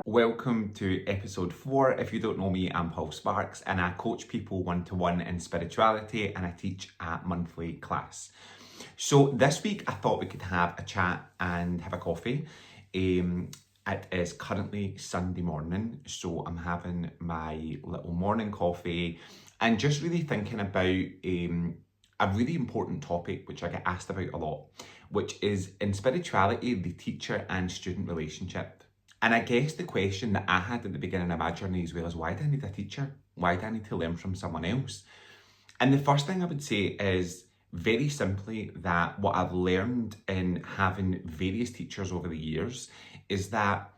Welcome to episode 4. If you don't know me, I'm Paul Sparks and I coach people one-to-one in spirituality and I teach a monthly class. So this week I thought we could have a chat and have a coffee. It is currently Sunday morning, so I'm having my little morning coffee and just really thinking about a really important topic which I get asked about a lot, which is in spirituality, the teacher and student relationship. And I guess the question that I had at the beginning of my journey as well is, why do I need a teacher? Why do I need to learn from someone else? And the first thing I would say is very simply that what I've learned in having various teachers over the years is that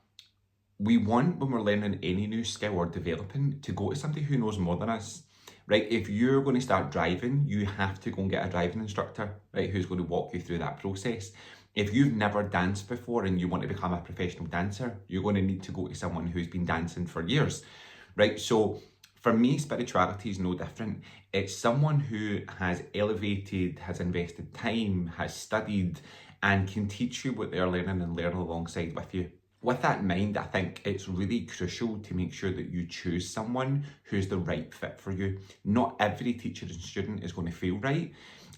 we want, when we're learning any new skill or developing, to go to somebody who knows more than us. Right? If you're going to start driving, you have to go and get a driving instructor, right, who's going to walk you through that process. If you've never danced before and you want to become a professional dancer, you're going to need to go to someone who's been dancing for years, right? So for me, spirituality is no different. It's someone who has elevated, has invested time, has studied, and can teach you what they're learning and learn alongside with you. With that in mind, I think it's really crucial to make sure that you choose someone who's the right fit for you. Not every teacher and student is going to feel right.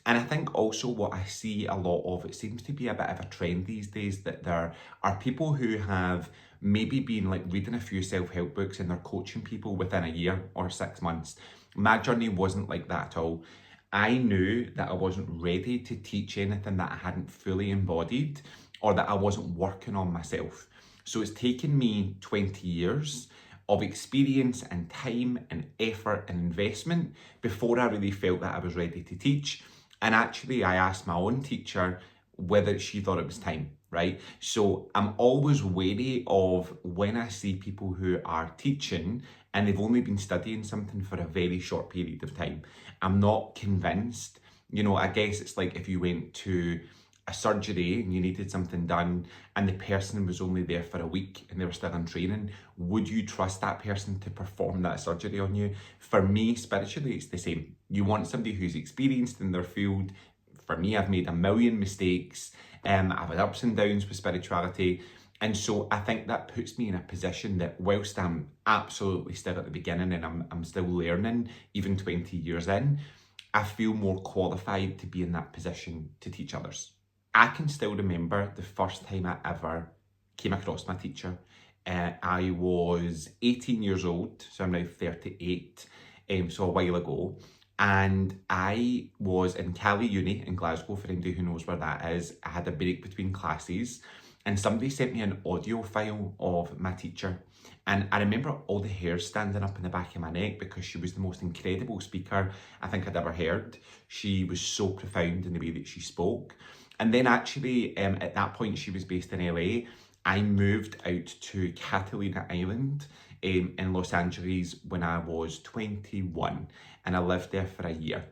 And I think also what I see a lot of, it seems to be a bit of a trend these days, that there are people who have maybe been like reading a few self-help books and they're coaching people within a year or 6 months. My journey wasn't like that at all. I knew that I wasn't ready to teach anything that I hadn't fully embodied or that I wasn't working on myself. So it's taken me 20 years of experience and time and effort and investment before I really felt that I was ready to teach. And actually, I asked my own teacher whether she thought it was time, right? So I'm always wary of when I see people who are teaching and they've only been studying something for a very short period of time. I'm not convinced. I guess it's like if you went to a surgery and you needed something done and the person was only there for a week and they were still in training, would you trust that person to perform that surgery on you? For me, spiritually, it's the same. You want somebody who's experienced in their field. For me, I've made a million mistakes. I've had ups and downs with spirituality. And so I think that puts me in a position that whilst I'm absolutely still at the beginning and I'm still learning, even 20 years in, I feel more qualified to be in that position to teach others. I can still remember the first time I ever came across my teacher. I was 18 years old, so I'm now 38, so a while ago. And I was in Cali Uni in Glasgow, for anybody who knows where that is. I had a break between classes and somebody sent me an audio file of my teacher. And I remember all the hairs standing up in the back of my neck because she was the most incredible speaker I think I'd ever heard. She was so profound in the way that she spoke. And then actually, at that point, she was based in LA. I moved out to Catalina Island in Los Angeles when I was 21 and I lived there for a year.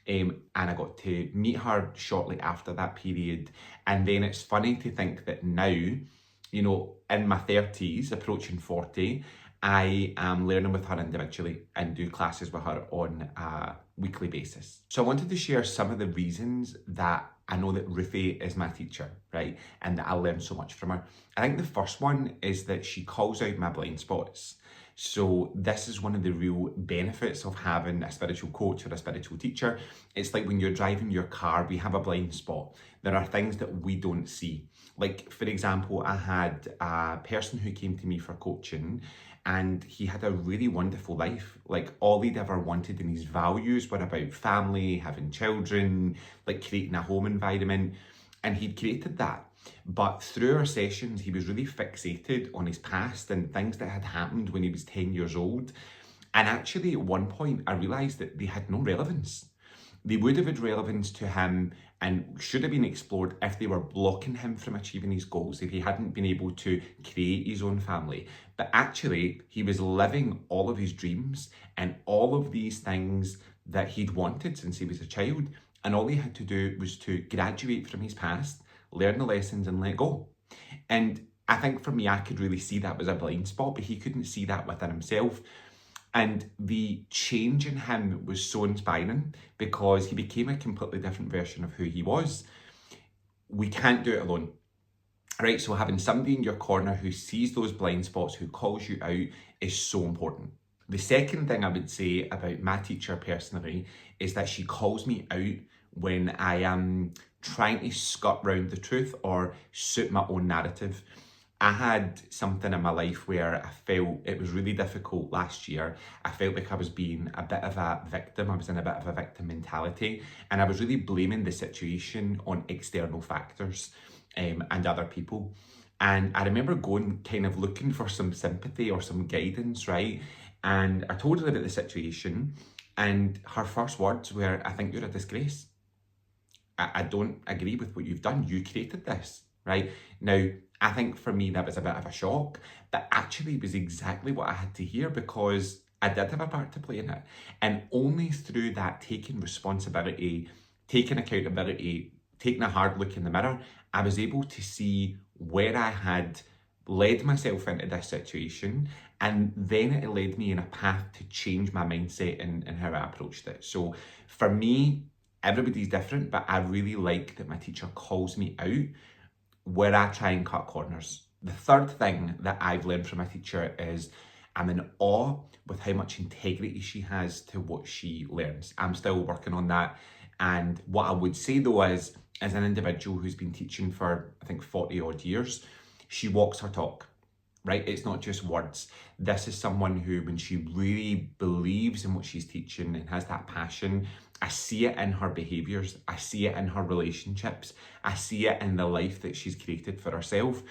And I got to meet her shortly after that period. And then it's funny to think that now, in my 30s, approaching 40, I am learning with her individually and do classes with her on a weekly basis. So I wanted to share some of the reasons that I know that Ruthie is my teacher, right? And that I learned so much from her. I think the first one is that she calls out my blind spots. So this is one of the real benefits of having a spiritual coach or a spiritual teacher. It's like when you're driving your car, we have a blind spot. There are things that we don't see. Like, for example, I had a person who came to me for coaching and he had a really wonderful life. Like, all he'd ever wanted in his values were about family, having children, like creating a home environment. And he'd created that. But through our sessions, he was really fixated on his past and things that had happened when he was 10 years old. And actually, at one point, I realised that they had no relevance. They would have had relevance to him and should have been explored if they were blocking him from achieving his goals, if he hadn't been able to create his own family. But actually, he was living all of his dreams and all of these things that he'd wanted since he was a child. And all he had to do was to graduate from his past, learn the lessons and let go. And I think for me, I could really see that was a blind spot, but he couldn't see that within himself. And the change in him was so inspiring because he became a completely different version of who he was. We can't do it alone. right? So having somebody in your corner who sees those blind spots, who calls you out, is so important. The second thing I would say about my teacher personally is that she calls me out when I am trying to skirt round the truth or suit my own narrative. I had something in my life where I felt it was really difficult last year. I felt like I was being a bit of a victim. I was in a bit of a victim mentality, and I was really blaming the situation on external factors and other people. And I remember going kind of looking for some sympathy or some guidance, right? And I told her about the situation, and her first words were, "I think you're a disgrace. I don't agree with what you've done. You created this," right? Now, I think for me that was a bit of a shock, but actually it was exactly what I had to hear because I did have a part to play in it. And only through that taking responsibility, taking accountability, taking a hard look in the mirror, I was able to see where I had led myself into this situation, and then it led me in a path to change my mindset and how I approached it. So for me, everybody's different, but I really like that my teacher calls me out where I try and cut corners. The third thing that I've learned from my teacher is I'm in awe with how much integrity she has to what she learns. I'm still working on that. And what I would say though is, as an individual who's been teaching for, I think, 40 odd years, she walks her talk, right? It's not just words. This is someone who, when she really believes in what she's teaching and has that passion, I see it in her behaviours, I see it in her relationships, I see it in the life that she's created for herself.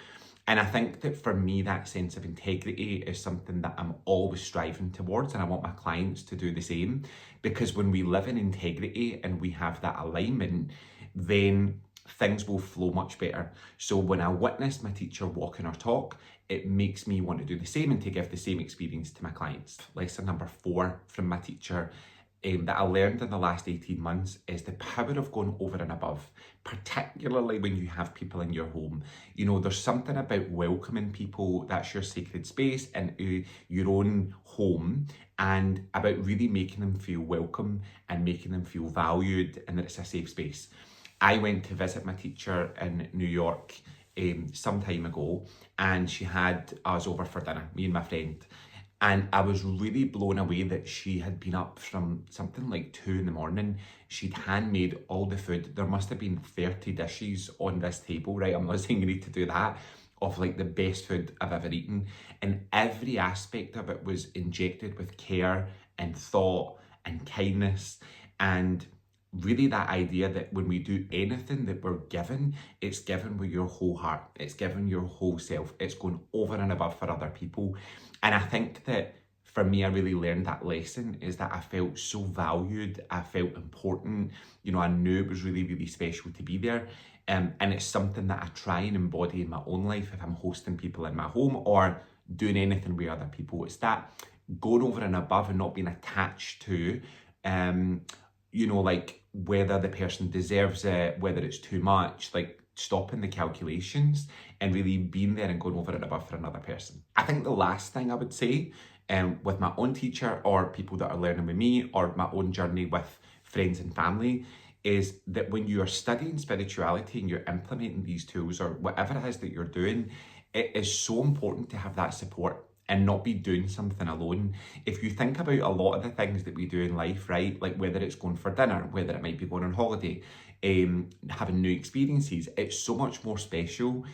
And I think that for me, that sense of integrity is something that I'm always striving towards, and I want my clients to do the same. Because when we live in integrity and we have that alignment, then things will flow much better. So when I witness my teacher walking her talk, it makes me want to do the same and to give the same experience to my clients. Lesson number 4 from my teacher that I learned in the last 18 months is the power of going over and above, particularly when you have people in your home. You know, there's something about welcoming people, that's your sacred space, into your own home, and about really making them feel welcome and making them feel valued and that it's a safe space. I went to visit my teacher in New York some time ago, and she had us over for dinner, me and my friend. And I was really blown away that she had been up from something like 2 in the morning. She'd handmade all the food. There must have been 30 dishes on this table, right? I'm not saying you need to do that, of like the best food I've ever eaten. And every aspect of it was injected with care and thought and kindness. And really that idea that when we do anything that we're given, it's given with your whole heart, it's given your whole self, it's going over and above for other people. And I think that for me, I really learned that lesson, is that I felt so valued, I felt important, you know, I knew it was really, really special to be there. And it's something that I try and embody in my own life if I'm hosting people in my home or doing anything with other people. It's that going over and above and not being attached to, you know, like whether the person deserves it, whether it's too much, like stopping the calculations and really being there and going over and above for another person. I think the last thing I would say with my own teacher or people that are learning with me or my own journey with friends and family is that when you are studying spirituality and you're implementing these tools or whatever it is that you're doing, it is so important to have that support and not be doing something alone. If you think about a lot of the things that we do in life, right, like whether it's going for dinner, whether it might be going on holiday, having new experiences, it's so much more special,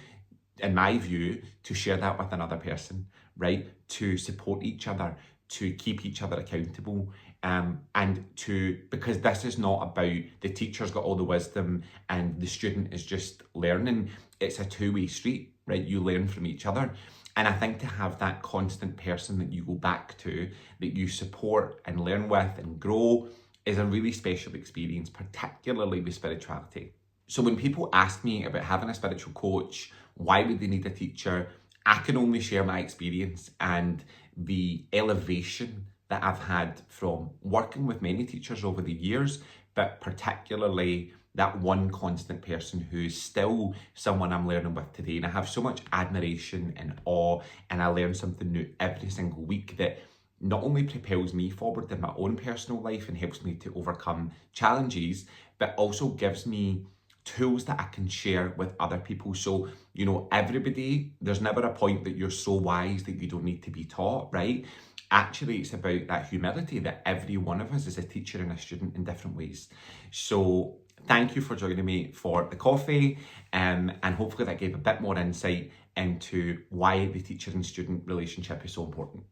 in my view, to share that with another person, right? To support each other, to keep each other accountable, and to, because this is not about the teacher's got all the wisdom and the student is just learning. It's a two-way street, right? You learn from each other. And I think to have that constant person that you go back to, that you support and learn with and grow, is a really special experience, particularly with spirituality. So when people ask me about having a spiritual coach, why would they need a teacher? I can only share my experience and the elevation that I've had from working with many teachers over the years, but particularly that one constant person who's still someone I'm learning with today. And I have so much admiration and awe, and I learn something new every single week that not only propels me forward in my own personal life and helps me to overcome challenges, but also gives me tools that I can share with other people. So, you know, everybody, there's never a point that you're so wise that you don't need to be taught, right? Actually, it's about that humility that every one of us is a teacher and a student in different ways. So thank you for joining me for the coffee, and hopefully that gave a bit more insight into why the teacher and student relationship is so important.